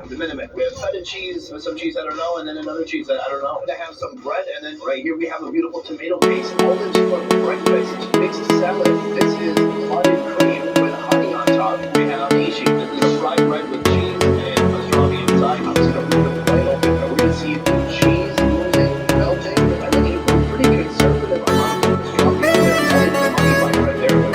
The minimum. We have feta cheese, some cheese I don't know, and then another cheese that I don't know. I have some bread, and then right here we have a beautiful tomato base. All this for breakfast. Mixed salad. This is clotted cream with honey on top. We have ishi. This is a fried bread with cheese and pastrami inside. I'm just gonna leave it right open. We're gonna see the cheese moving, melting. I think we're pretty conservative on the pastrami. That's the money bite right there.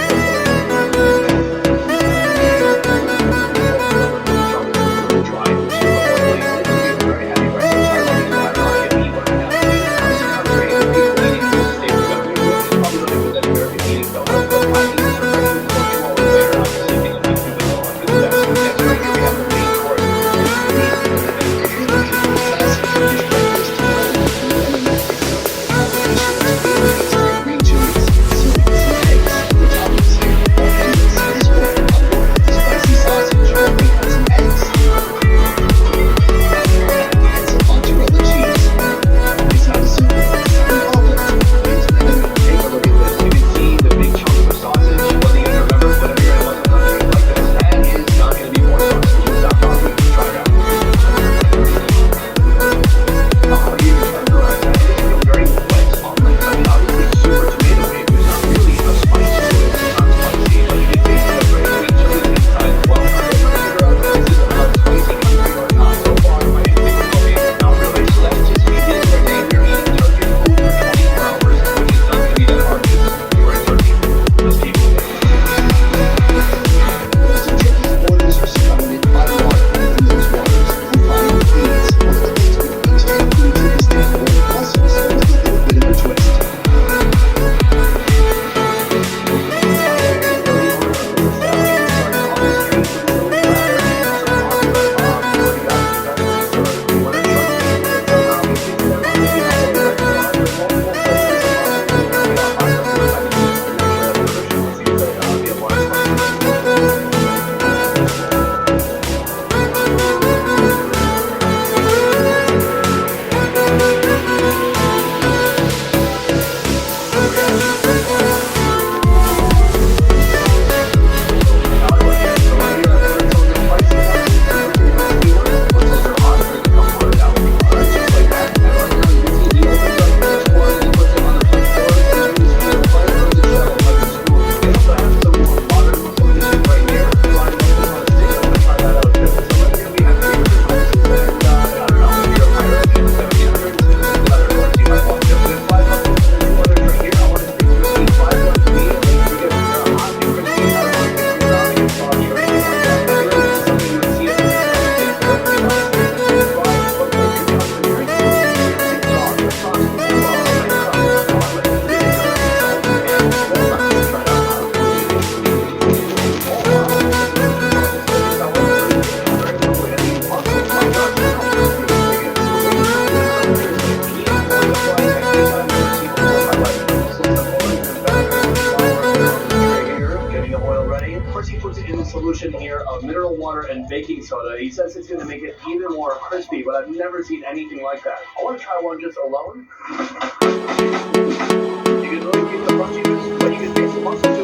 First, he puts it in the solution here of mineral water and baking soda. He says it's going to make it even more crispy, but I've never seen anything like that. I want to try one just alone. You can really keep the crunchiness, but you can taste the muscle.